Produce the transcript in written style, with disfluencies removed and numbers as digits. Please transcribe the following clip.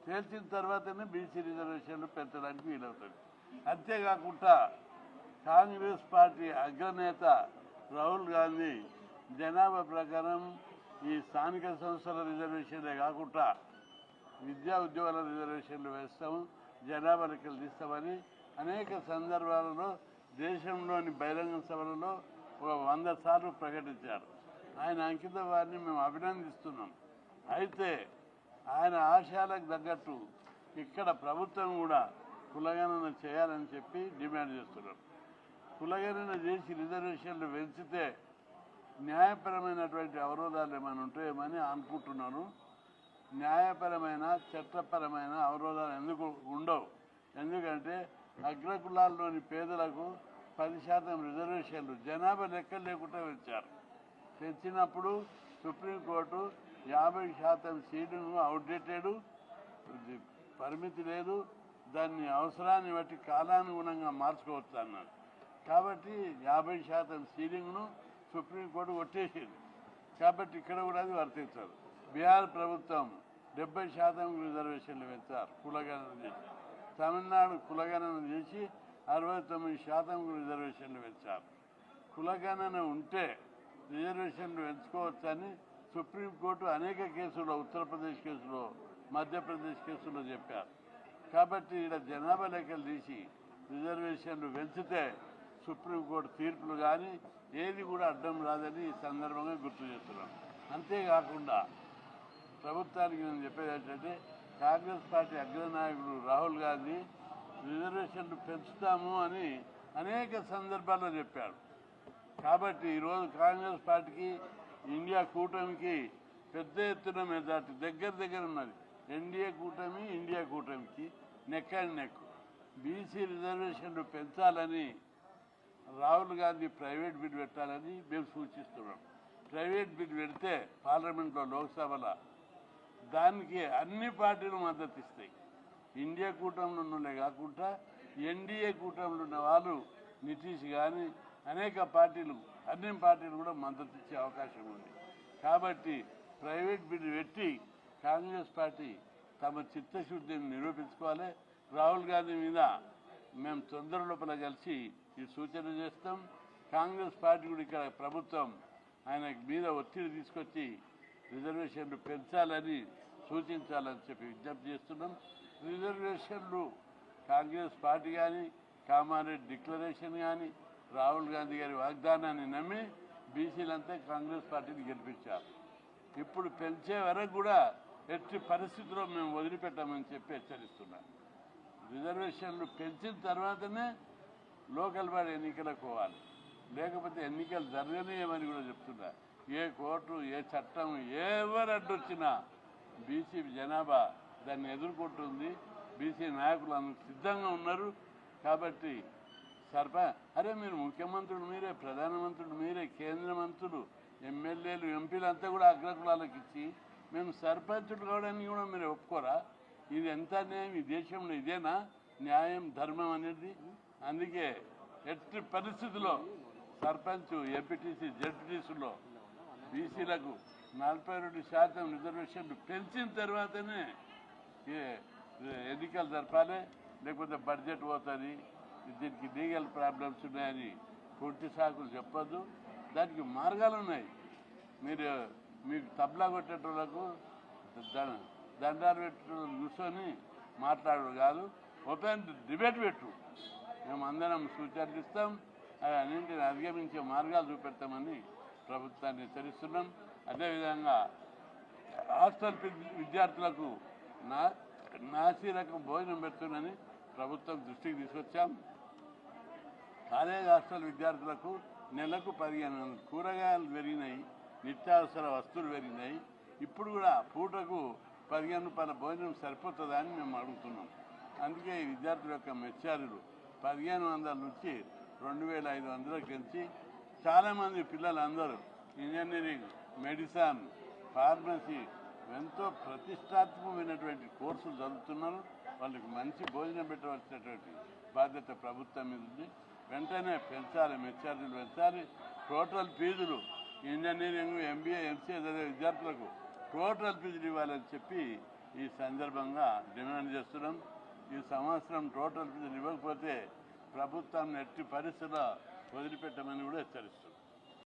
తేల్చిన తర్వాతనే బీసీ రిజర్వేషన్లు పెంచడానికి వీలవుతుంది. అంతేకాకుండా కాంగ్రెస్ పార్టీ అగ్రనేత రాహుల్ గాంధీ జనాభా ప్రకారం ఈ స్థానిక సంస్థల రిజర్వేషన్లే కాకుండా విద్యా ఉద్యోగాల రిజర్వేషన్లు వేస్తాము, జనాభా లెక్కలు తీస్తామని అనేక సందర్భాలలో దేశంలోని బహిరంగ సభలలో ఒక 100 సార్లు ప్రకటించారు. ఆయన అంకిత వారిని మేము అభినందిస్తున్నాం. అయితే ఆయన ఆశయాలకు తగ్గట్టు ఇక్కడ ప్రభుత్వం కూడా కులగణన చేయాలని చెప్పి డిమాండ్ చేస్తున్నారు. కులగణన చేసి రిజర్వేషన్లు పెంచితే న్యాయపరమైనటువంటి అవరోధాలు ఏమైనా ఉంటాయేమని అనుకుంటున్నాను. న్యాయపరమైన చట్టపరమైన అవరోధాలు ఎందుకు ఉండవు? ఎందుకంటే అగ్రకులాల్లోని పేదలకు 10% రిజర్వేషన్లు జనాభా లెక్కలు లేకుండా పెంచారు. పెంచినప్పుడు సుప్రీంకోర్టు 50% సీటును అవుట్డేటెడ్, పరిమితి లేదు, దాన్ని అవసరాన్ని బట్టి కాలానుగుణంగా మార్చుకోవచ్చు అన్నారు. కాబట్టి 50% సీలింగ్ను సుప్రీంకోర్టు కొట్టేసింది. కాబట్టి ఇక్కడ కూడా అది వర్తించదు. బీహార్ ప్రభుత్వం 70% రిజర్వేషన్లు పెంచారు కులగణన చేసి. తమిళనాడు కులగణన చేసి 69% రిజర్వేషన్లు పెంచారు. కులగణన ఉంటే రిజర్వేషన్లు పెంచుకోవచ్చని సుప్రీంకోర్టు అనేక కేసుల్లో, ఉత్తరప్రదేశ్ కేసులో, మధ్యప్రదేశ్ కేసులో చెప్పారు. కాబట్టి ఇక్కడ జనాభా లెక్కలు తీసి రిజర్వేషన్లు పెంచితే సుప్రీంకోర్టు తీర్పులు కానీ ఏది కూడా అడ్డం రాదని ఈ సందర్భంగా గుర్తు చేస్తున్నాం. అంతేకాకుండా ప్రభుత్వానికి నేను చెప్పేది ఏంటంటే, కాంగ్రెస్ పార్టీ అగ్రనాయకుడు రాహుల్ గాంధీ రిజర్వేషన్లు పెంచుతాము అని అనేక సందర్భాల్లో చెప్పాడు. కాబట్టి ఈరోజు కాంగ్రెస్ పార్టీకి, ఇండియా కూటమికి పెద్ద ఎత్తున మెజార్టీ దగ్గర ఉన్నది. ఎన్డీఏ కూటమి, ఇండియా కూటమికి నెక్ అండ్ నెక్. బీసీ రిజర్వేషన్లు పెంచాలని రాహుల్ గాంధీ ప్రైవేట్ బిల్ పెట్టాలని మేము సూచిస్తున్నాం. ప్రైవేట్ బిల్ పెడితే పార్లమెంట్లో, లోక్సభలో దానికి అన్ని పార్టీలు మద్దతు ఇస్తాయి. ఇండియా కూటమిలో ఉన్నలే కాకుండా ఎన్డీఏ కూటమిలో ఉన్న వాళ్ళు, నితీష్ కానీ అనేక పార్టీలు, అన్ని పార్టీలు కూడా మద్దతు ఇచ్చే అవకాశం ఉంది. కాబట్టి ప్రైవేట్ బిల్ పెట్టి కాంగ్రెస్ పార్టీ తమ చిత్తశుద్ధిని నిరూపించుకోవాలి. రాహుల్ గాంధీ మీద మేము తొందర లోపల కలిసి ఈ సూచన చేస్తాం. కాంగ్రెస్ పార్టీ కూడా ఇక్కడ ప్రభుత్వం ఆయన మీద ఒత్తిడి తీసుకొచ్చి రిజర్వేషన్లు పెంచాలని సూచించాలని చెప్పి విజ్ఞప్తి చేస్తున్నాం. రిజర్వేషన్లు కాంగ్రెస్ పార్టీ కానీ, కామారెడ్డి డిక్లరేషన్ కానీ, రాహుల్ గాంధీ గారి వాగ్దానాన్ని నమ్మి బీసీలంతా కాంగ్రెస్ పార్టీని గెలిపించారు. ఇప్పుడు పెంచే వరకు కూడా ఎట్టి పరిస్థితుల్లో మేము వదిలిపెట్టామని చెప్పి హెచ్చరిస్తున్నాం. రిజర్వేషన్లు పెంచిన తర్వాతనే లోకల్ బాడీ ఎన్నికలకు పోవాలి, లేకపోతే ఎన్నికలు జరగనీయమని కూడా చెప్తున్నా. ఏ కోర్టు, ఏ చట్టం, ఎవరు అడ్డొచ్చినా బీసీ జనాభా దాన్ని ఎదుర్కొంటుంది. బీసీ నాయకులు అందుకు సిద్ధంగా ఉన్నారు. కాబట్టి అరే మీరు ముఖ్యమంత్రులు మీరే, ప్రధానమంత్రులు మీరే, కేంద్ర మంత్రులు, ఎమ్మెల్యేలు, ఎంపీలు అంతా కూడా అగ్రకులాలకు ఇచ్చి మేము సర్పంచులు కావడానికి కూడా మీరు ఒప్పుకోరా? ఇది ఎంత న్యాయం? ఈ దేశంలో ఇదేనా న్యాయం, ధర్మం అనేది? అందుకే ఎట్టి పరిస్థితుల్లో సర్పంచ్, ఎంపీటీసీ, జడ్పీటీసీలో బీసీలకు 42% రిజర్వేషన్లు పెంచిన తర్వాతనే ఎన్నికలు జరపాలి. లేకపోతే బడ్జెట్ పోతుంది, దీనికి లీగల్ ప్రాబ్లమ్స్ ఉన్నాయని పొట్టి సాకులు చెప్పొద్దు. దానికి మార్గాలు ఉన్నాయి. మీకు తబలా కొట్టేటోళ్లకు దండాలు పెట్టేటోళ్ళు కూర్చొని మాట్లాడరు కాదు, ఓపెన్ డిబేట్ పెట్టు. మేము అందరం సూచనలు ఇస్తాం, అవి అన్నింటిని అధిగమించే మార్గాలు చూపెడతామని ప్రభుత్వాన్ని హెచ్చరిస్తున్నాం. అదేవిధంగా హాస్టల్ విద్యార్థులకు నాసీ రకం భోజనం పెడుతుందని ప్రభుత్వం దృష్టికి తీసుకొచ్చాం. కాలేజ్ హాస్టల్ విద్యార్థులకు నెలకు 15 కూరగాయలు పెరిగినాయి, నిత్యావసర వస్తువులు పెరిగినాయి. ఇప్పుడు కూడా పూటకు 15 రూపాయల భోజనం సరిపోతుందా అని మేము అడుగుతున్నాం. అందుకే ఈ విద్యార్థుల యొక్క మెచ్చారులు 1500 నుంచి 2500 పెంచి చాలామంది పిల్లలందరూ ఇంజనీరింగ్, మెడిసిన్, ఫార్మసీ ఎంతో ప్రతిష్టాత్మకమైనటువంటి కోర్సులు చదువుతున్నారు. వాళ్ళకి మంచి భోజనం పెట్టవలసినటువంటి బాధ్యత ప్రభుత్వం మీద ఉంది. వెంటనే పెంచాలి, మెచ్చార్జీలు పెంచాలి. టోటల్ ఫీజులు ఇంజనీరింగ్, ఎంబీఏ, ఎంసీఏ చదివే విద్యార్థులకు టోటల్ ఫీజులు ఇవ్వాలని చెప్పి ఈ సందర్భంగా డిమాండ్ చేస్తున్నాం. ఈ సంవత్సరం టోటల్ ఫీజులు ఇవ్వకపోతే ప్రభుత్వాన్ని ఎట్టి పరిస్థితుల్లో వదిలిపెట్టమని కూడా హెచ్చరిస్తున్నాం.